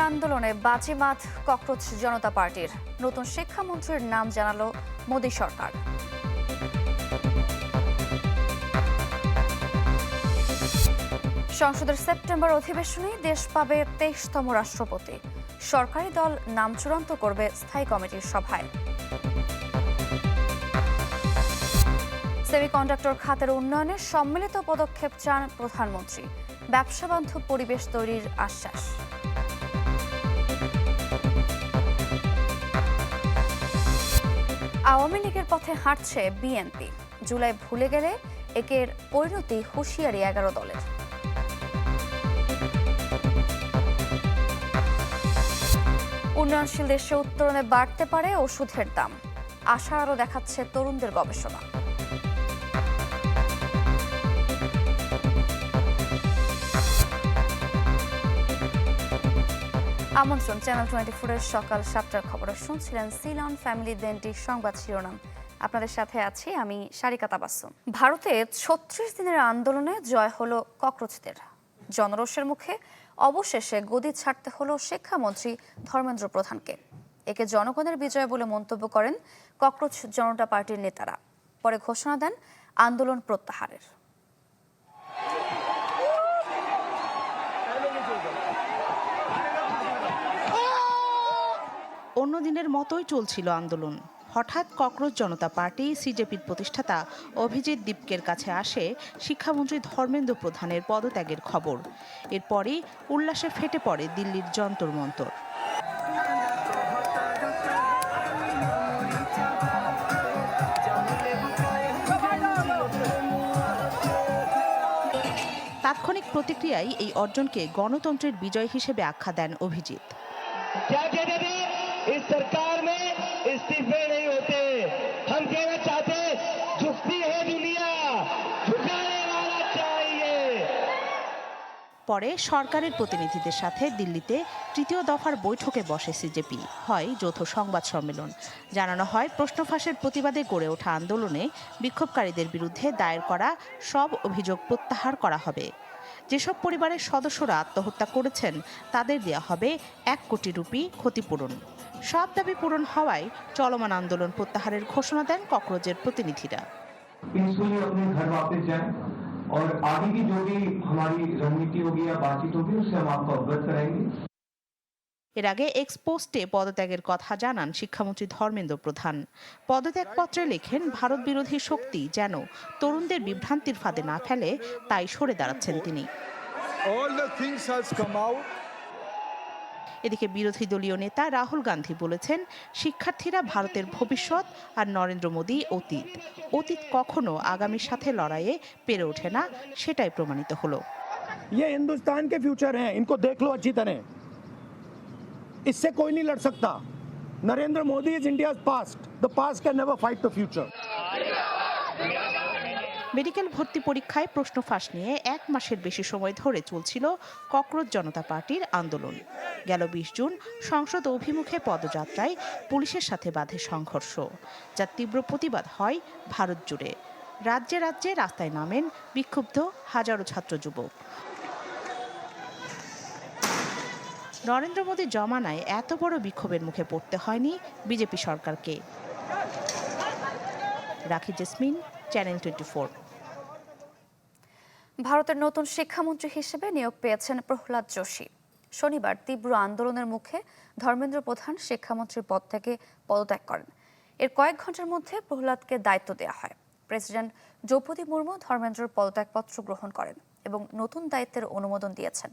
আন্দোলনে বাজিমাত ককরোচ জনতা পার্টির। নতুন শিক্ষামন্ত্রীর নাম জানালো মোদী সরকার। সংসদের সেপ্টেম্বর অধিবেশনে দেশ পাবে 23তম রাষ্ট্রপতি। সরকারি দল নাম চূড়ান্ত করবে স্থায়ী কমিটির সভায়। সেমিকন্ডাক্টর খাতের উন্নয়নে সম্মিলিত পদক্ষেপ চান প্রধানমন্ত্রী। ব্যবসাবান্ধব পরিবেশ তৈরির আশ্বাস। আওয়ামী লীগের পথে হাঁটছে বিএনপি। জুলাই ভুলে গেলে একের পরিণতি হুঁশিয়ারি 11 দলের। উন্নয়নশীল দেশে উত্তরণে বাড়তে পারে ওষুধের দাম। আশা আরও দেখাচ্ছে তরুণদের গবেষণা। আমন্ত্রণ চ্যানেল 24-এর সকাল 7টার খবরে শুনছিলেন সিলন ফ্যামিলি ডেন্টিক সংবাদ শিরোনাম। আপনাদের সাথে আছি আমি সারিকা তাবাসসুম। ভারতে 36 দিনের আন্দোলনে জয় হলো ককরোচদের। জনরোষের মুখে অবশেষে গদি ছাড়তে হলো শিক্ষামন্ত্রী ধর্মেন্দ্র প্রধানকে। একে জনগণের বিজয় বলে মন্তব্য করেন ককরোচ জনতা পার্টির নেতারা। পরে ঘোষণা দেন আন্দোলন প্রত্যাহারের। অন্য দিনের মতোই চলছিল আন্দোলন। হঠাৎ ককরোচ জনতা পার্টি সিজেপির প্রতিষ্ঠাতা অভিজিৎ দীপকের কাছে আসে শিক্ষামন্ত্রী ধর্মেন্দ্র প্রধানের পদত্যাগের খবর। এরপরই উল্লাসে ফেটে পড়ে দিল্লির যন্তর মন্তর। তাৎক্ষণিক প্রতিক্রিয়ায় এই অর্জনকে গণতন্ত্রের বিজয় হিসেবে আখ্যা দেন অভিজিৎ। इस सरकार में इस्तीफे नहीं होते। हम कहना चाहते झुकती है दुनिया, झुकाने वाला चाहिए। পরে সরকারের প্রতিনিধিদের সাথে দিল্লিতে তৃতীয় দফার বৈঠকে বসে সিজেপি। হয় যৌথ সংবাদ সম্মেলন। জানানো হয় প্রশ্ন ফাঁসের প্রতিবাদে গড়ে ওঠা আন্দোলনে বিক্ষোভকারীদের বিরুদ্ধে দায়ের করা সব অভিযোগ প্রত্যাহার করা হবে। যেসব পরিবারের সদস্যরা আত্মহত্যা করেছেন তাদের দেয়া হবে 1 কোটি রুপি ক্ষতিপূরণ। সব দাবি পূরণ হওয়ায় চলমান আন্দোলন প্রত্যাহারের ঘোষণা দেন ককরোচের প্রতিনিধিরা। और आगे की जो भी हमारी रणनीति होगी या बातचीत होगी उससे हम आपको अवगत कराएंगे। এর আগে এক্সপোস্টে পদত্যাগের কথা জানান শিক্ষামন্ত্রী ধর্মেন্দ্র প্রধান। পদত্যাগপত্রে লেখেন ভারত বিরোধী শক্তি যেন তরুণদের বিভ্রান্তির ফাঁদে না ফেলে তাই সরে দাঁড়াচ্ছেন তিনি। এদিকে বিরোধী দলীয় নেতা রাহুল গান্ধী বলেছেন শিক্ষার্থীরা ভারতের ভবিষ্যৎ আর নরেন্দ্র মোদী অতীত। অতীত কখনো আগামীর সাথে লড়াইয়ে পেরে ওঠে না, সেটাই প্রমাণিত হলো। ये हिंदुस्तान के फ्यूचर हैं, इनको देख लो अच्छी तरह। इससे कोई नहीं लड़ सकता। Narendra Modi is India's past. The past can never fight the future. Medical ভর্তি পরীক্ষায় প্রশ্ন ফাঁস নিয়ে 1 মাসের বেশি সময় ধরে চলছিল ককরোচ জনতা পার্টির আন্দোলন। গেল 20 জুন সংসদ অভিমুখে পদযাত্রায় পুলিশের সাথে বাধে সংঘর্ষ, যার তীব্র প্রতিবাদ হয় ভারত জুড়ে। রাজ্যে রাজ্যে রাস্তায় নামেন বিক্ষুব্ধ হাজারো ছাত্র যুবক। নরেন্দ্র মোদী জমানায় এত বড় বিক্ষোভের মুখে পড়তে হয়নি বিজেপি সরকারকে। রাখি জেসমিন, চ্যানেল 24। ভারতের নতুন শিক্ষামন্ত্রী হিসেবে নিয়োগ পেয়েছেন প্রহ্লাদ যোশী। শনিবার তীব্র আন্দোলনের মুখে ধর্মেন্দ্র প্রধান শিক্ষামন্ত্রীর পদ থেকে পদত্যাগ করেন। এর কয়েক ঘন্টার মধ্যে প্রহ্লাদকে দায়িত্ব দেওয়া হয়। প্রেসিডেন্ট দ্রৌপদী মুর্মু ধর্মেন্দ্রের পদত্যাগপত্র গ্রহণ করেন এবং নতুন দায়িত্বের অনুমোদন দিয়েছেন।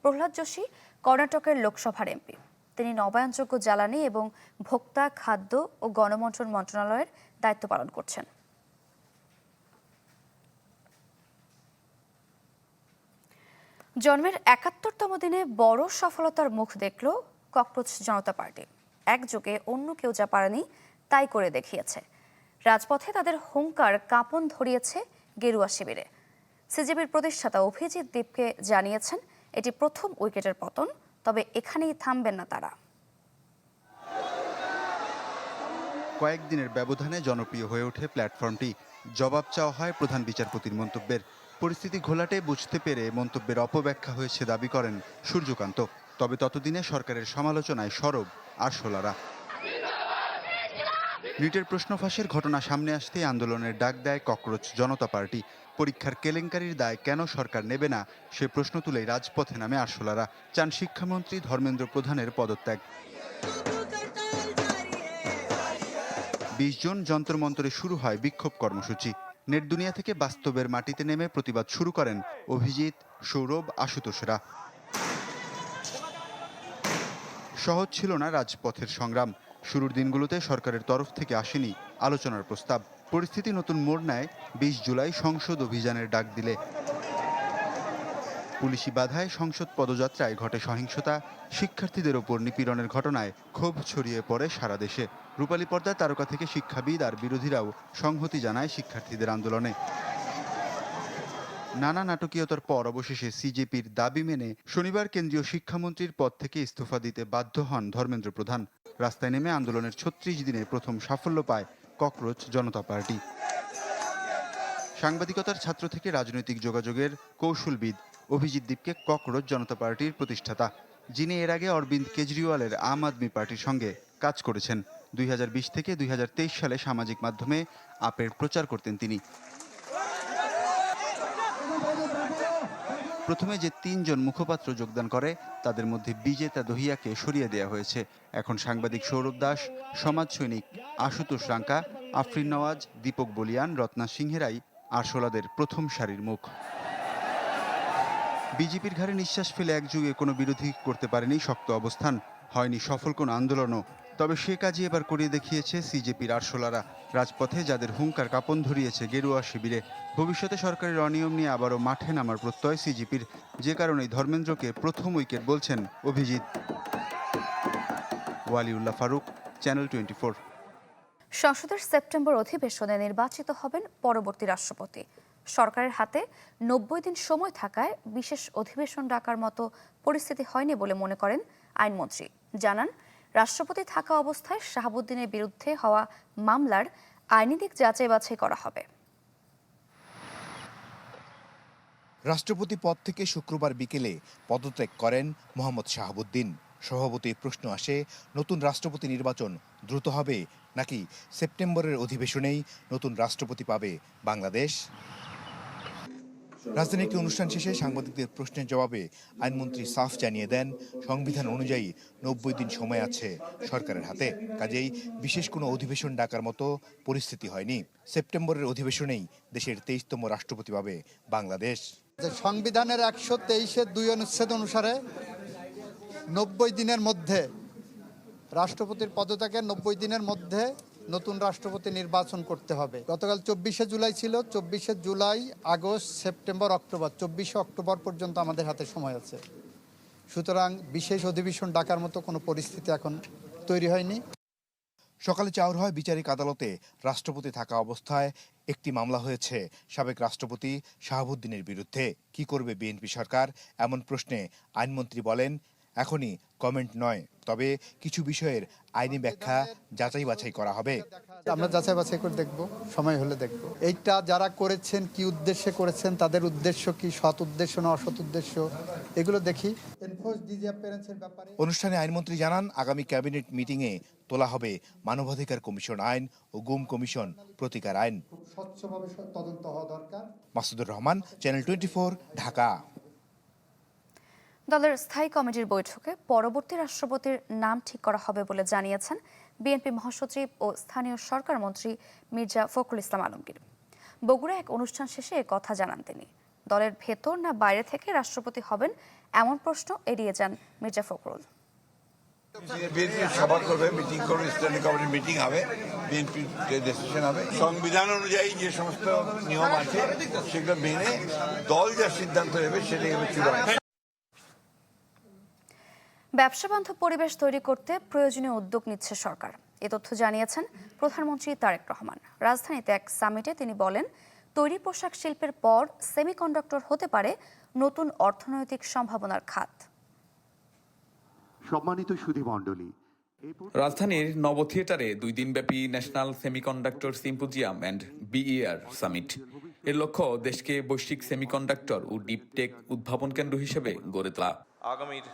প্রহ্লাদ যোশী কর্ণাটকের লোকসভার এমপি। তিনি নবায়নযোগ্য জ্বালানি এবং ভোক্তা, খাদ্য ও গণবন্টন মন্ত্রণালয়ের দায়িত্ব পালন করছেন। জন্মের 71তম দিনে বড় সফলতার মুখ দেখল ককরোচ জনতা পার্টি। একযোগে অন্য কেউ যা পারেনি তাই করে দেখিয়েছে। রাজপথে তাদের হুঙ্কার কাঁপন ধরিয়েছে গেরুয়া শিবিরে। সিজেপির প্রতিষ্ঠাতা অভিজিৎ দীপকে জানিয়েছেন এটি প্রথম উইকেটের পতন, তবে এখানেই থামবেন না তারা। কয়েকদিনের ব্যবধানে জনপ্রিয় হয়ে ওঠে প্ল্যাটফর্মটি। জবাব চাওয়া হয় প্রধান বিচারপতির মন্তব্যের। পরিস্থিতি ঘোলাটে বুঝতে পেরে মন্তব্যের অপব্যাখ্যা হয়েছে দাবি করেন সূর্যকান্ত। তবে ততদিনে সরকারের সমালোচনায় সরব আরশোলারা। রিটের প্রশ্ন ফাঁসের ঘটনা সামনে আসতেই আন্দোলনের ডাক দেয় ককরোচ জনতা পার্টি। পরীক্ষার কেলেঙ্কারির দায় কেন সরকার নেবে না সে প্রশ্ন তুলেই রাজপথে নামে আরশোলারা। চান শিক্ষামন্ত্রী ধর্মেন্দ্র প্রধানের পদত্যাগ। 20 জন যন্তর মন্তরে শুরু হয় বিক্ষোভ কর্মসূচি। নেট দুনিয়া থেকে বাস্তবের মাটিতে নেমে প্রতিবাদ শুরু করেন অভিজিৎ, সৌরভ, আশুতোষরা। সহজ ছিল না রাজপথের সংগ্রাম। শুরুর দিনগুলোতে সরকারের তরফ থেকে আসেনি আলোচনার প্রস্তাব। পরিস্থিতি নতুন মোড় নেয় 20 জুলাই সংসদ অভিযানের ডাক দিলে। পুলিশি বাধায় সংসদ পদযাত্রায় ঘটে সহিংসতা। শিক্ষার্থীদের ওপর নিপীড়নের ঘটনায় ক্ষোভ ছড়িয়ে পড়ে সারা দেশে। রূপালী পর্দার তারকা থেকে শিক্ষাবিদ আর বিরোধীরাও সংহতি জানায় শিক্ষার্থীদের আন্দোলনে। নানা নাটকীয়তার পর অবশেষে সিজেপির দাবি মেনে শনিবার কেন্দ্রীয় শিক্ষামন্ত্রীর পদ থেকে ইস্তফা দিতে বাধ্য হন ধর্মেন্দ্র প্রধান। রাস্তায় নেমে আন্দোলনের 36 দিনে প্রথম সাফল্য পায় ককরোচ জনতা পার্টি। সাংবাদিকতার ছাত্র থেকে রাজনৈতিক যোগাযোগের কৌশলবিদ অভিজিৎ দীপকে ককরোচ জনতা পার্টির প্রতিষ্ঠাতা, যিনি এর আগে অরবিন্দ কেজরিওয়ালের আম আদমি পার্টির সঙ্গে কাজ করেছেন। 2020 থেকে 2023 সালে সামাজিক মাধ্যমে আপের প্রচার করতেন তিনি। প্রথমে যে 3 জন মুখপাত্র যোগদান করে তাদের মধ্যে বিজেতা দহিয়াকে সরিয়ে দেওয়া হয়েছে। এখন সাংবাদিক সৌরভ দাস, সমাজ সৈনিক আশুতোষ রাঙ্কা, আফরিন নওয়াজ, দীপক বলিয়ান, রত্না সিংহেরাই আরশোলাদের প্রথম সারির মুখ। বিজেপির ঘাড়ে নিঃশ্বাস ফেলে একযুগে কোনো বিরোধী করতে পারেনি শক্ত অবস্থান, হয়নি সফল কোনো আন্দোলনও। তবে সে কাজই এবার করিয়ে দেখিয়েছে সিজেপির আরশোলারা। রাজপথে যাদের হুঙ্কার কাঁপন ধরিয়েছে গেরুয়া শিবিরে। ভবিষ্যতে সরকারের অনিয়ম নিয়ে আবারও মাঠে নামার প্রত্যয় সিজেপির, যে কারণেই ধর্মেন্দ্রকে প্রথম উইকেট বলছেন অভিজিৎ। ওয়ালিউল্লাহ ফারুক, চ্যানেল 24। সংসদের সেপ্টেম্বর অধিবেশনে নির্বাচিত হবেন পরবর্তী রাষ্ট্রপতি। সরকারের হাতে 90 দিন সময় থাকায় বিশেষ অধিবেশন ডাকার মতো পরিস্থিতি হয়নি বলে মনে করেন আইনমন্ত্রী। জানান, রাষ্ট্রপতি থাকা অবস্থায় শাহাবুদ্দিনের বিরুদ্ধে হওয়া মামলার আইনি দিক যাচাই বাছাই করা হবে। রাষ্ট্রপতি পদ থেকে শুক্রবার বিকেলে পদত্যাগ করেন মোহাম্মদ শাহাবুদ্দিন। স্বভাবতই প্রশ্ন আসে, নতুন রাষ্ট্রপতি নির্বাচন দ্রুত হবে নাকি সেপ্টেম্বরের অধিবেশনেই নতুন রাষ্ট্রপতি পাবে বাংলাদেশ? রাজধানীর একটি অনুষ্ঠান শেষে সাংবাদিকদের প্রশ্নের জবাবে আইনমন্ত্রী সাফ জানিয়ে দেন, সংবিধান অনুযায়ী 90 দিন সময় আছে সরকারের হাতে, কাজেই বিশেষ কোনো অধিবেশন ডাকার মতো পরিস্থিতি হয়নি। সেপ্টেম্বরের অধিবেশনেই দেশের 23তম রাষ্ট্রপতি পাবে বাংলাদেশ। সংবিধানের 123-এর 2 অনুচ্ছেদ অনুসারে 90 দিনের মধ্যে রাষ্ট্রপতির পদত্যাগের 90 দিনের মধ্যে নতুন রাষ্ট্রপতি নির্বাচন করতে হবে। গতকাল 24শে জুলাই ছিল, 24শে জুলাই, আগস্ট, সেপ্টেম্বর, অক্টোবর, 24শে অক্টোবর পর্যন্ত আমাদের হাতে সময় আছে। সুতরাং বিশেষ অধিবেশন ডাকার মতো কোনো পরিস্থিতি এখন তৈরি হয়নি। সকালে চাউর হয় বিচারিক আদালতে রাষ্ট্রপতি থাকা অবস্থায় একটি মামলা হয়েছে সাবেক রাষ্ট্রপতি শাহাবুদ্দিনের বিরুদ্ধে। কি করবে বিএনপি সরকার, এমন প্রশ্নে আইনমন্ত্রী বলেন, এখনই কমেন্ট নয়, তবে কিছু বিষয়ের আইনি ব্যাখ্যা যাচাই বাছাই করা হবে। আমরা যাচাই বাছাই করে দেখব, সময় হলে দেখব। এইটা যারা করেছেন কি উদ্দেশ্যে করেছেন, তাদের উদ্দেশ্য কি, সৎ উদ্দেশ্য না অসৎ উদ্দেশ্য, এগুলো দেখি। অনুষ্ঠানে আইনমন্ত্রী জানান, আগামী ক্যাবিনেট মিটিংয়ে তোলা হবে মানবাধিকার কমিশন আইন ও গুম কমিশন প্রতিকার আইন। স্বচ্ছভাবে তদন্ত হওয়া দরকার। মাসুদুর রহমান, চ্যানেল 24, ঢাকা। দলের স্থায়ী কমিটির বৈঠকে পরবর্তী রাষ্ট্রপতির নাম ঠিক করা হবে বলে জানিয়েছেন বিএনপি মহাসচিব ও স্থানীয় সরকার মন্ত্রী মির্জা ফখরুল ইসলাম আলমগীর। বগুড়ায় এক অনুষ্ঠান শেষে এ কথা জানান তিনি। দলের ভেতর না বাইরে থেকে রাষ্ট্রপতি হবেন এমন প্রশ্ন এড়িয়ে যান মির্জা ফখরুল। বিএনপি সভা করবে, মিটিং করবে, স্ট্যান্ডিং কমিটির মিটিং হবে, বিএনপির ডিসিশন হবে। সংবিধান অনুযায়ী যে সমস্ত নিয়ম আছে সেগুলো মেনে দল যা সিদ্ধান্ত নেবে সেটাই হবে চূড়ান্ত। ব্যবসা বান্ধব পরিবেশ তৈরি করতে প্রয়োজনীয় উদ্যোগ নিচ্ছে সরকার, এ তথ্য জানিয়েছেন প্রধানমন্ত্রী তারেক রহমান। রাজধানীতে এক সামিটে তিনি বলেন, তৈরি পোশাক শিল্পের পর সেমিকন্ডাক্টর হতে পারে নতুন অর্থনৈতিক সম্ভাবনার খাত। সম্মানিত সুধীমণ্ডলী, রাজধানীর নব থিয়েটারে 2 দিনব্যাপী national semiconductor symposium and BER summit. এর লক্ষ্য দেশকে বৈশ্বিক সেমিকন্ডাক্টর ও ডিপটেক উদ্ভাবন কেন্দ্র হিসেবে গড়ে তোলা। আগামীর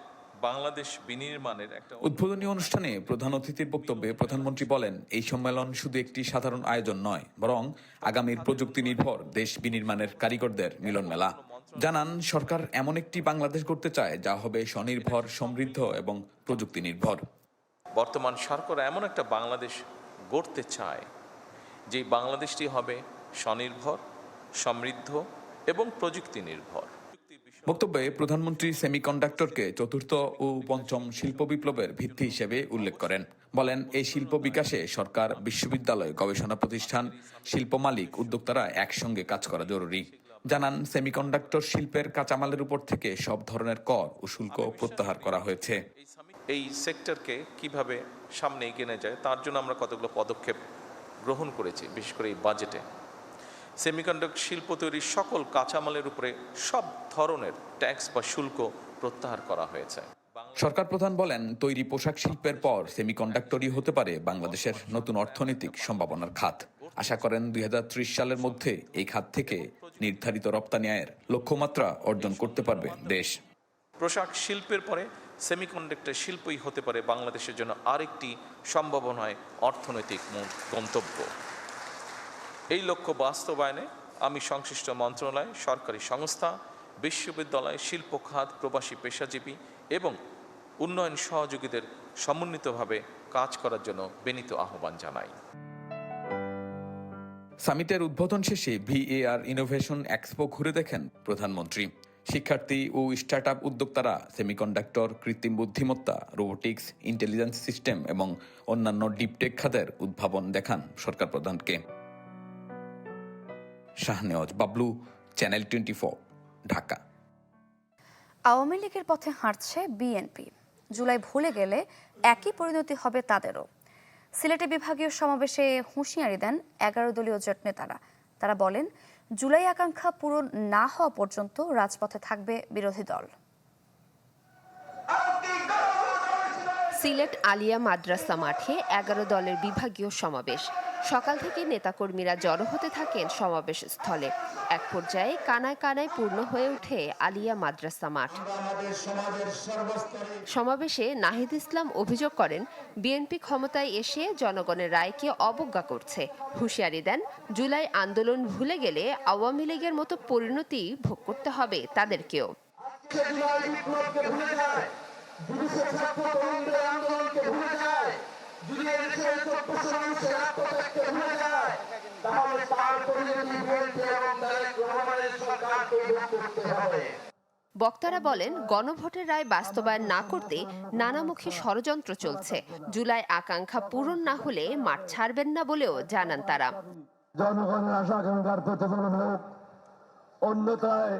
বাংলাদেশ বিনির্মাণের একটা উদ্বোধনী অনুষ্ঠানে প্রধান অতিথির বক্তব্যে প্রধানমন্ত্রী বলেন, এই সম্মেলন শুধু একটি সাধারণ আয়োজন নয়, বরং আগামীর প্রযুক্তি নির্ভর দেশ বিনির্মাণের কারিগরদের মিলন মেলা। জানান, সরকার এমন একটি বাংলাদেশ গড়তে চায় যা হবে স্বনির্ভর, সমৃদ্ধ এবং প্রযুক্তি নির্ভর। বর্তমান সরকার এমন একটা বাংলাদেশ গড়তে চায় যে বাংলাদেশটি হবে স্বনির্ভর, সমৃদ্ধ এবং প্রযুক্তি নির্ভর। বক্তব্যে প্রধানমন্ত্রী সেমিকন্ডাক্টরকে চতুর্থ ও পঞ্চম শিল্প বিপ্লবের ভিত্তি হিসেবে উল্লেখ করেন। বলেন, এই শিল্প বিকাশে সরকার, বিশ্ববিদ্যালয়, গবেষণা প্রতিষ্ঠান, শিল্প মালিক, উদ্যোক্তারা একসঙ্গে কাজ করা জরুরি। জানান, সেমিকন্ডাক্টর শিল্পের কাঁচামালের উপর থেকে সব ধরনের কর ও শুল্ক প্রত্যাহার করা হয়েছে। এই সেক্টরকে কিভাবে সামনে এগিয়ে নেওয়া যায় তার জন্য আমরা কতগুলো পদক্ষেপ গ্রহণ করেছি, বিশেষ করে এই বাজেটে। সেমিকন্ডাক্টর শিল্প তৈরির সকল কাঁচামালের উপরে সব ধরনের ট্যাক্স বা শুল্ক প্রত্যাহার করা হয়েছে। সরকার প্রধান বলেন, তৈরি পোশাক শিল্পের পর সেমিকন্ডাক্টরই হতে পারে বাংলাদেশের নতুন অর্থনৈতিক সম্ভাবনার খাত। আশা করেন 2030 সালের মধ্যে এই খাত থেকে নির্ধারিত রপ্তানি আয়ের লক্ষ্যমাত্রা অর্জন করতে পারবে দেশ। পোশাক শিল্পের পরে সেমিকন্ডাক্টর শিল্পই হতে পারে বাংলাদেশের জন্য আরেকটি সম্ভাবনায় অর্থনৈতিক গন্তব্য। এই লক্ষ্য বাস্তবায়নে আমি সংশ্লিষ্ট মন্ত্রণালয়, সরকারি সংস্থা, বিশ্ববিদ্যালয়, শিল্প খাত, প্রবাসী পেশাজীবী এবং উন্নয়ন সহযোগীদের সমন্বিতভাবে কাজ করার জন্য বিনীত আহ্বান জানাই। সামিটের উদ্বোধন শেষে VAR ইনোভেশন এক্সপো ঘুরে দেখেন প্রধানমন্ত্রী। শিক্ষার্থী ও স্টার্টআপ উদ্যোক্তারা সেমিকন্ডাক্টর, কৃত্রিম বুদ্ধিমত্তা, রোবোটিক্স, ইন্টেলিজেন্স সিস্টেম এবং অন্যান্য ডিপটেক খাতের উদ্ভাবন দেখান সরকার প্রধানকে। শাহনেওয়াজ বাবলু, চ্যানেল 24, ঢাকা। আওয়ামী লীগের পথে হাঁটছে বিএনপি। জুলাই ভুলে গেলে একই পরিণতি হবে তাদেরও। সিলেটে বিভাগীয় সমাবেশে হুঁশিয়ারি দেন 11 দলীয় জোট নেতারা। তারা বলেন, জুলাই আকাঙ্ক্ষা পূরণ না হওয়া পর্যন্ত রাজপথে থাকবে বিরোধী দল। সিলেট আলিয়া মাদ্রাসা মাঠে 11 দলের বিভাগীয় সমাবেশ। সকাল থেকে নেতাকর্মীরা জড়ো হতে থাকেন সমাবেশ স্থলে। এক পর্যায়ে কানায় কানায় পূর্ণ হয়ে ওঠে আলিয়া মাদ্রাসা মাঠ। সমাবেশে নাহিদ ইসলাম অভিযোগ করেন, বিএনপি ক্ষমতায় এসে জনগণের রায়কে অবজ্ঞা করছে। হুঁশিয়ারি দেন, জুলাই আন্দোলন ভুলে গেলে আওয়ামী লীগের মতো পরিণতি ভোগ করতে হবে তাদেরকেও। বক্তারা বলেন, গণভোটের রায় বাস্তবায়ন না করতে নানামুখী ষড়যন্ত্র চলছে। জুলাই আকাঙ্ক্ষা পূরণ না হলে মাঠ ছাড়বেন না বলেও জানান তারা। জনগণের আশা আকাঙ্ক্ষার প্রতিফলন হোক, অন্যথায়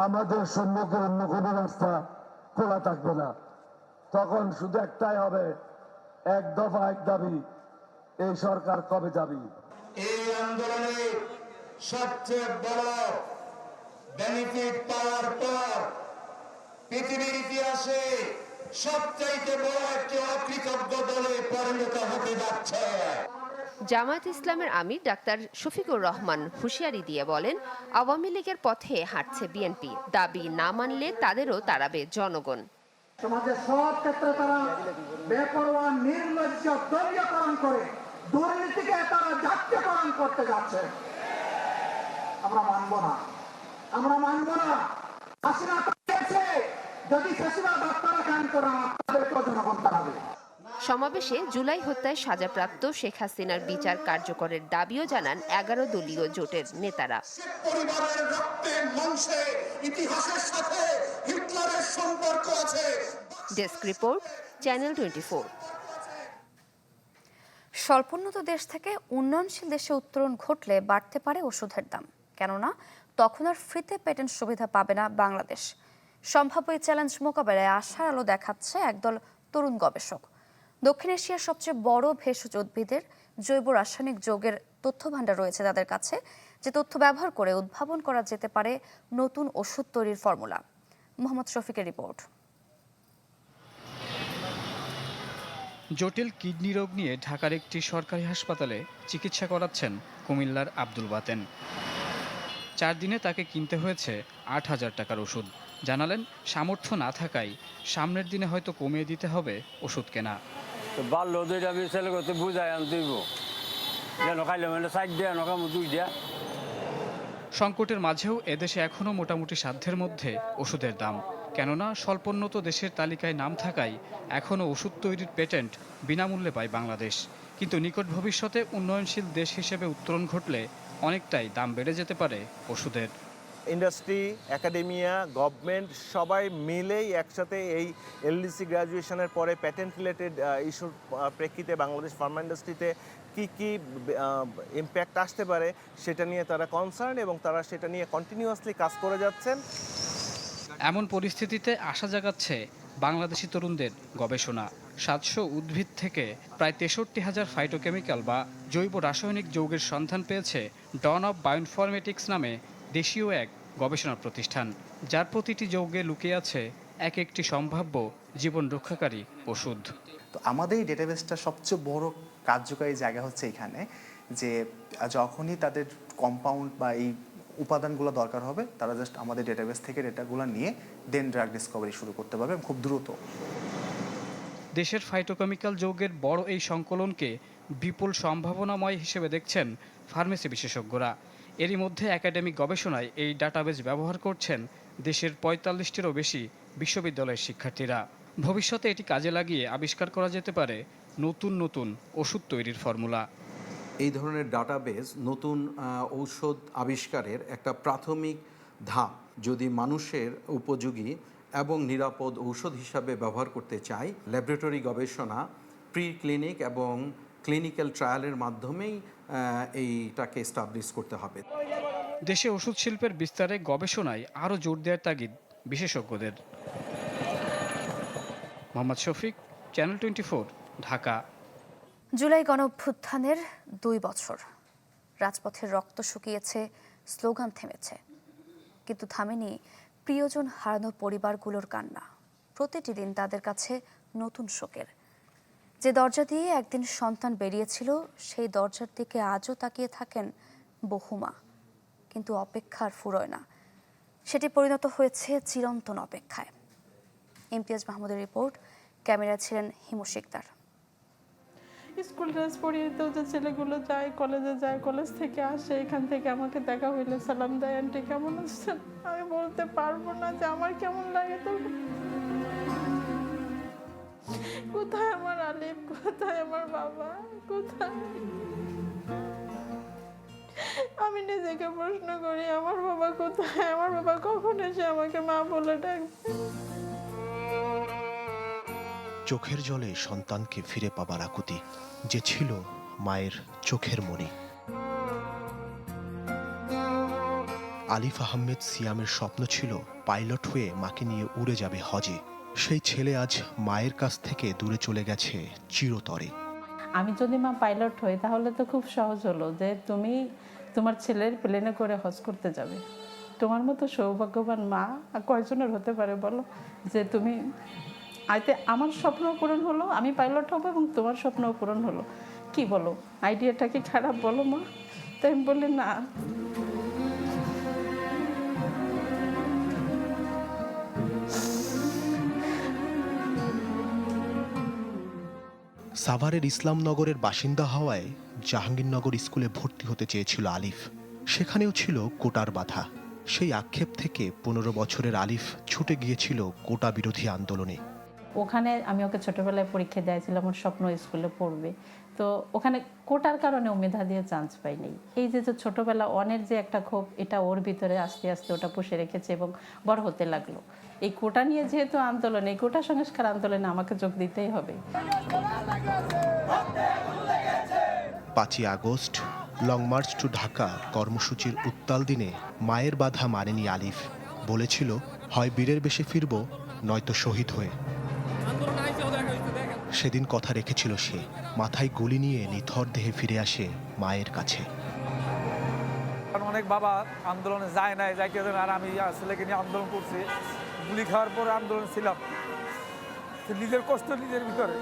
আমাদের সম্মুখে অন্য কোনো রাস্তা খোলা থাকবে না। তখন শুধু একটাই হবে, এক দফা এক দাবি, এই সরকার কবে যাবি। এই আন্দোলনে সবচেয়ে বড় বেনিফিট পাওয়ার পর পৃথিবীর ইতিহাসে সবচাইতে বড় একটি অকৃতজ্ঞ দলে পরিণত হতে যাচ্ছে। জামায়াত ইসলামের আমির ডাক্তার শফিকুর রহমান হুঁশিয়ারি দিয়ে বলেন, আওয়ামী লীগের পথে হাঁটছে বিএনপি। দাবি না মানলে তাদেরও তাড়াবে জনগণ। সমাজের সব ক্ষেত্রে তারা বেপরোয়া, নির্লজ্জ, দলীয়করণ করে দুর্নীতিকে তারা জাতীয়করণ করতে যাচ্ছে। আমরা মানব না, আমরা মানব না। হাসিনা পেয়েছে, যদি ফেসিবাদ আপনারা কায়েম করেন, আপনাদেরকেও জনগণ তাড়াবে। সমাবেশে জুলাই হত্যায় সাজাপ্রাপ্ত শেখ হাসিনার বিচার কার্যকরের দাবিও জানান 11 দলীয় জোটের নেতারা। পরিবারের রক্তের মাংসে ইতিহাসের সাথে হিটলারের সম্পর্ক আছে। Desk report, channel 24। স্বল্পোন্নত দেশ থেকে উন্নয়নশীল দেশে উত্তরণ ঘটলে বাড়তে পারে ওষুধের দাম। কেননা তখন আর ফ্রিতে পেটেন্ট সুবিধা পাবে না বাংলাদেশ। সম্ভাব্য এই চ্যালেঞ্জ মোকাবেলায় আশার আলো দেখাচ্ছে একদল তরুণ গবেষক। দক্ষিণ এশিয়ার সবচেয়ে বড় ভেষজ উদ্ভিদের জৈব রাসায়নিক যৌগের তথ্য ভাণ্ডার রয়েছে তাদের কাছে, যে তথ্য ব্যবহার করে উদ্ভাবন করা যেতে পারে নতুন ওষুধ তৈরির ফর্মুলা। মোহাম্মদ শফিকের রিপোর্ট। জটিল কিডনি রোগ নিয়ে ঢাকার একটি সরকারি হাসপাতালে চিকিৎসা করাচ্ছেন কুমিল্লার আব্দুল বাতেন। 4 দিনে তাকে কিনতে হয়েছে 8,000 টাকার ওষুধ। জানালেন সামর্থ্য না থাকায় সামনের দিনে হয়তো কমিয়ে দিতে হবে ওষুধ কেনা। বাড়লো দুইটা ছেলে করতে বুঝাই আন দিব যেন খাইলে মানে সাইড দেয়া নকাম দুই দেয়া। সংকটের মাঝেও এদেশে এখনও মোটামুটি সাধ্যের মধ্যে ওষুধের দাম, কেননা স্বল্পোন্নত দেশের তালিকায় নাম থাকায় এখনও ওষুধ তৈরির পেটেন্ট বিনামূল্যে পায় বাংলাদেশ। কিন্তু নিকট ভবিষ্যতে উন্নয়নশীল দেশ হিসেবে উত্তরণ ঘটলে অনেকটাই দাম বেড়ে যেতে পারে ওষুধের। ইন্ডাস্ট্রি, একাডেমিয়া, গভর্নমেন্ট সবাই মিলেই একসাথে এই এলডিসি গ্র্যাজুয়েশনের পরে প্যাটেন্ট রিলেটেড ইস্যুর প্রেক্ষিতে বাংলাদেশ ফার্মা ইন্ডাস্ট্রিতে কি ইম্প্যাক্ট আসতে পারে সেটা নিয়ে তারা কনসার্ন এবং তারা সেটা নিয়ে কন্টিনিউয়াসলি কাজ করে যাচ্ছেন। এমন পরিস্থিতিতে আশা জাগাচ্ছে বাংলাদেশি তরুণদের গবেষণা। 700 উদ্ভিদ থেকে প্রায় 63,000 ফাইটোকেমিক্যাল বা জৈব রাসায়নিক যৌগের সন্ধান পেয়েছে ডন অফ বায়োইনফরমেটিক্স নামে দেশীয় এক গবেষণা প্রতিষ্ঠান, যার প্রতিটি যৌগে লুকিয়ে আছে এক একটি সম্ভাব্য জীবন রক্ষাকারী ওষুধ। তো আমাদের এই ডেটাবেসটা সবচেয়ে বড় কার্যকারী জায়গা হচ্ছে এখানে যে যখনই তাদের কম্পাউন্ড বা এই উপাদানগুলো দরকার হবে তারা জাস্ট আমাদের ডেটাবেস থেকে ডেটাগুলো নিয়ে দেন ড্রাগ ডিসকভারি শুরু করতে পারবে খুব দ্রুত। দেশের ফাইটোকেমিক্যাল যৌগের বড় এই সংকলনকে বিপুল সম্ভাবনাময় হিসেবে দেখছেন ফার্মেসি বিশেষজ্ঞরা। এরই মধ্যে একাডেমিক গবেষণায় এই ডাটাবেস ব্যবহার করছেন দেশের 45টিরও বেশি বিশ্ববিদ্যালয়ের শিক্ষার্থীরা। ভবিষ্যতে এটি কাজে লাগিয়ে আবিষ্কার করা যেতে পারে নতুন নতুন ওষুধ তৈরির ফর্মুলা। এই ধরনের ডাটাবেস নতুন ঔষধ আবিষ্কারের একটা প্রাথমিক ধাপ। যদি মানুষের উপযোগী এবং নিরাপদ ঔষধ হিসাবে ব্যবহার করতে চাই, ল্যাবরেটরি গবেষণা, প্রি ক্লিনিক এবং ক্লিনিক্যাল ট্রায়ালের মাধ্যমেই এইটাকে এস্টাবলিশ করতে হবে। দেশে ওষুধ শিল্পের বিস্তারে গবেষণায় আরও জোর দেওয়ার তাগিদ বিশেষজ্ঞদের। মোহাম্মদ শফিক, চ্যানেল 24, ঢাকা। জুলাই গণঅভ্যুত্থানের 2 বছর। রাজপথের রক্ত শুকিয়েছে, স্লোগান থেমেছে, কিন্তু থামেনি প্রিয়জন হারানো পরিবারগুলোর কান্না। প্রতিটি দিন তাদের কাছে নতুন শোকের। যে দরজা দিয়ে একদিন সন্তান বেরিয়েছিল সেই দরজার দিকে আজও তাকিয়ে থাকেন বহু মা, কিন্তু অপেক্ষার ফুরোয় না। সেটি পরিণত হয়েছে চিরন্তন অপেক্ষায়। ইমতিয়াজ মাহমুদের রিপোর্ট, ক্যামেরায় ছিলেন হিমু শিকদার। স্কুল ড্রেস পরিয়ে তো যে ছেলেগুলো যায়, কলেজে যায়, কলেজ থেকে আসে, এখান থেকে আমাকে দেখা হইলে সালাম দেয়, আন্টি কেমন আছেন। আমি বলতে পারবো না যে আমার কেমন লাগে। তো কোথায় আমার আলিফ, কোথায় আমার বাবা, কোথায়? আমি নিজেকে প্রশ্ন করি আমার বাবা কোথায়, আমার বাবা কখন এসে আমাকে মা বলে ডাকবে। চোখের জলে সন্তানকে ফিরে পাবার আকুতি, যে ছিল মায়ের চোখের মণি। আলিফ আহমেদ সিয়ামের স্বপ্ন ছিল পাইলট হয়ে মাকে নিয়ে উড়ে যাবে হজে। সেই ছেলে আজ মায়ের কাছ থেকে দূরে চলে গেছে চিরতরে। আমি যদি মা পাইলট হই তাহলে তো খুব সহজ হলো যে তুমি তোমার ছেলের প্লেনে করে হজ করতে যাবে। তোমার মতো সৌভাগ্যবান মা আর কয়জনের হতে পারে বলো, যে তুমি আইতে আমার স্বপ্ন পূরণ হলো, আমি পাইলট হব এবং তোমার স্বপ্নও পূরণ হলো। কি বলো, আইডিয়াটা কি খারাপ বলো মা? তাই আমি বলি না। সাভারের ইসলামনগরের বাসিন্দা হওয়ায় জাহাঙ্গীরনগর স্কুলে ভর্তি হতে চেয়েছিল আলিফ। সেখানেও ছিল কোটার বাধা। সেই আক্ষেপ থেকে 15 বছরের আলিফ ছুটে গিয়েছিল কোটা বিরোধী আন্দোলনে। ওখানে আমি ওকে ছোটবেলায় পরীক্ষা দিয়েছিলাম, ওর স্বপ্ন স্কুলে পড়বে। তো ওখানে কোটার কারণে ও মেধা দিয়ে চান্স পাইনি। এই যে ছোটবেলা অনের যে একটা ক্ষোভ, এটা ওর ভিতরে আস্তে আস্তে ওটা পুষে রেখেছে এবং বড় হতে লাগলো। এই কোটা নিয়ে যেহেতু আন্দোলন, এই কোটা সংস্কার আন্দোলনে আমাকে যোগ দিতেই হবে। 5ই August long march to Dhaka কর্মসূচির উত্তাল দিনে মায়ের বাধা মানেনি আলিফ। বলেছিল, হয় বীরের বেশে ফিরব, নয়তো শহীদ হয়ে। সেদিন কথা রেখেছিল সে। মাথায় গুলি নিয়ে নিথর দেহে ফিরে আসে মায়ের কাছে। অনেক বাবা আন্দোলনে যায় নাই, যাইতে আর আমি ছেলেকে নিয়ে আন্দোলন করছি। গুলি খাওয়ার পরে আন্দোলন ছিলাম, নিজের কষ্ট নিজের ভিতরে।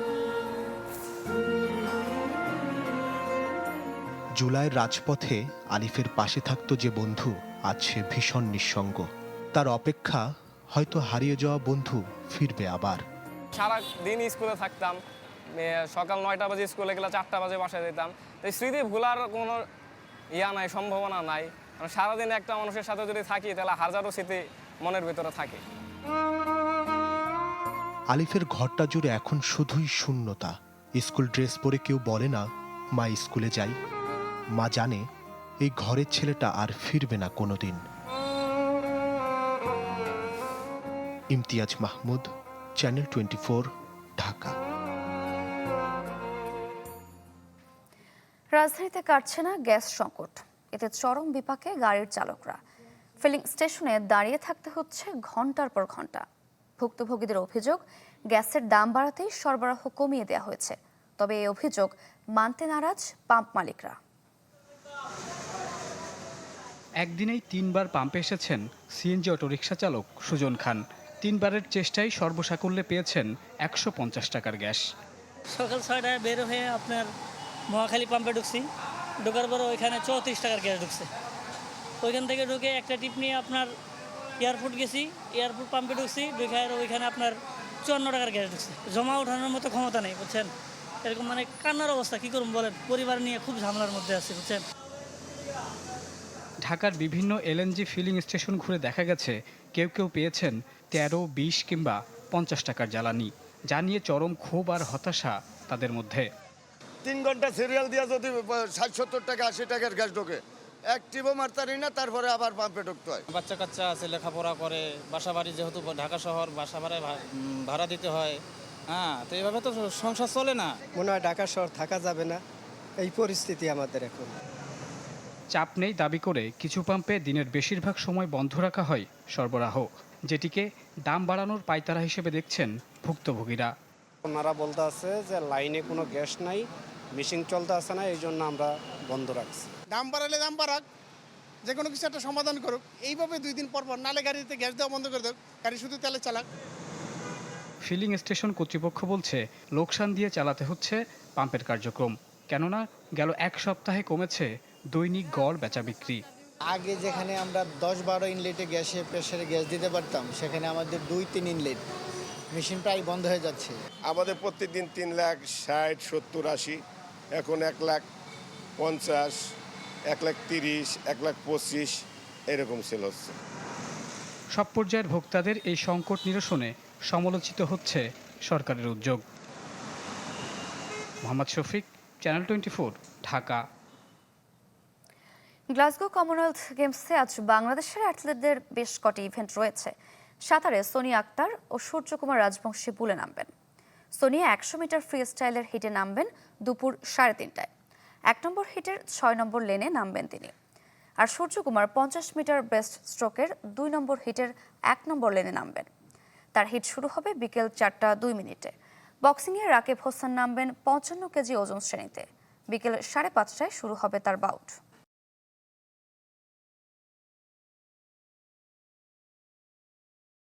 জুলাইয়ের রাজপথে আলিফের পাশে থাকতো যে বন্ধু, আজ সে ভীষণ নিঃসঙ্গ। তার অপেক্ষা হয়তো হারিয়ে যাওয়া বন্ধু ফিরবে আবার। সারা দিন স্কুলে থাকতাম, সকাল 9টা বাজে স্কুলে গেলে 4টা বাজে বাসায় যেতাম। এই স্মৃতি ভোলার কোনো নাই, সম্ভাবনা নাই। সারাদিন একটা মানুষের সাথে যদি থাকি তাহলে হাজারো স্মৃতি মনের ভিতরে থাকে। আলিফের ঘরটা জুড়ে এখন শুধুই শূন্যতা। স্কুল ড্রেস পরে কেউ বলে না মা স্কুলে যাই। মা জানে এই ঘরের ছেলেটা আর ফিরবে না কোনোদিন। ইমতিয়াজ মাহমুদ, চ্যানেল 24, ঢাকা। রাজধানীতে কাটছে না গ্যাস সংকট, এতে চরম বিপাকে গাড়ির চালকরা। ফিলিং স্টেশনে দাঁড়িয়ে থাকতে হচ্ছে ঘন্টার পর ঘন্টা। ভুক্তভোগীদের অভিযোগ, গ্যাসের দাম বাড়াতেই সরবরাহ কমিয়ে দেওয়া হয়েছে। তবে এই অভিযোগ মানতে নারাজ পাম্প মালিকরা। একদিনেই 3বার পাম্পে এসেছেন সিএনজি অটোরিকশা চালক সুজন খান। 3বারের চেষ্টায় সর্বসাকুল্যে পেয়েছেন 150 টাকার গ্যাস। সকাল 6টায় বের হয়ে আপনার মহাখালী পাম্পে ঢুকছি, ঢোকার পরে ওইখানে 34 টাকার গ্যাস ঢুকছে। ওইখান থেকে ঢুকে একটা টিপ নিয়ে আপনার এয়ারপোর্ট গেছি, এয়ারপোর্ট পাম্পে ঢুকছি, ঢুকে ওইখানে আপনার 54 টাকার গ্যাস ঢুকছে। জমা ওঠানোর মতো ক্ষমতা নেই, বুঝছেন। এরকম মানে কান্নার অবস্থা, কী করুন বলেন। পরিবার নিয়ে খুব ঝামেলার মধ্যে আছি, বুঝছেন। ঢাকার বিভিন্ন এলএনজি ফিলিং স্টেশন ঘুরে দেখা গেছে কেউ কেউ পেয়েছেন 13, 20 কিংবা 50 টাকার জ্বালানি, যা নিয়ে চরম ক্ষোভ আর হতাশা তাদের মধ্যে। 3 ঘন্টা সিরিয়াল দিয়ে যদি 60-70 টাকা 80 টাকার গ্যাস ঢোকে, এক টিপও মারতারি না, তারপরে আবার পাম্পে ঢুকতে হয়। বাচ্চা কাচ্চা আছে, লেখাপড়া করে, বাসা বাড়ি যেহেতু ঢাকা শহর, বাসা ভাড়া দিতে হয়। হ্যাঁ, তো এইভাবে তো সংসার চলে না। মনে হয় ঢাকা শহর থাকা যাবে না, এই পরিস্থিতি আমাদের এখন। চাপ নেই দাবি করে কিছু পাম্পে দিনের বেশিরভাগ সময় বন্ধ রাখা হয় সরবরাহ, যেটিকে দাম বাড়ানোর পায়তারা হিসেবে দেখছেন ভুক্তভোগীরা। ওনারা বলতে আছে যে লাইনে কোনো গ্যাস নাই, মেশিন চলতে আছে না, এই জন্য আমরা বন্ধ রাখছি। দাম বাড়ালে দাম বাড়াক, যে কোনো কিছু একটা সমাধান করুক। এইভাবে 2 দিন পর পর নালে গাড়িতে গ্যাস দেওয়া বন্ধ করে দেখ, গাড়ি শুধু তেলে চালাক। ফিলিং স্টেশন কর্তৃপক্ষ বলছে লোকসান দিয়ে চালাতে হচ্ছে পাম্পের কার্যক্রম, কেননা গেল 1 সপ্তাহে কমেছে দৈনিক গড় বেচা বিক্রি। আগে যেখানে আমরা 10-12 ইনলেটে গ্যাসে প্রেসারে গ্যাস দিতে পারতাম, সেখানে আমাদের 2-3 ইনলেট, মেশিন প্রায় বন্ধ হয়ে যাচ্ছে। আমাদের প্রত্যেকদিন 3 লাখ 60, 70, 80, এখন 1 লাখ 50, 1 লাখ 30, 1 লাখ 25 এরকম সেল হচ্ছে। সব পর্যায়ের ভোক্তাদের এই সংকট নিরসনে সমালোচিত হচ্ছে সরকারের উদ্যোগ। Mohammad Shafiq, channel 24, Dhaka. Glasgow Commonwealth গেমসে আজ বাংলাদেশের অ্যাথলেটদের বেশ কটি ইভেন্ট রয়েছে। সাঁতারে সোনি আক্তার ও সূর্যকুমার রাজবংশী পুলে নামবেন। সোনিয়া 100 মিটার ফ্রি স্টাইলের হিটে নামবেন দুপুর 3:30টায়। 1 নম্বর হিটের 6 নম্বর লেনে নামবেন তিনি। আর সূর্যকুমার 50 মিটার ব্রেস্ট স্ট্রোকের 2 নম্বর হিটের 1 নম্বর লেনে নামবেন। তার হিট শুরু হবে বিকেল 4:02 বক্সিংয়ে রাকিব হোসেন নামবেন 55 কেজি ওজন শ্রেণীতে। বিকেল 5:30টায় শুরু হবে তার বাউট।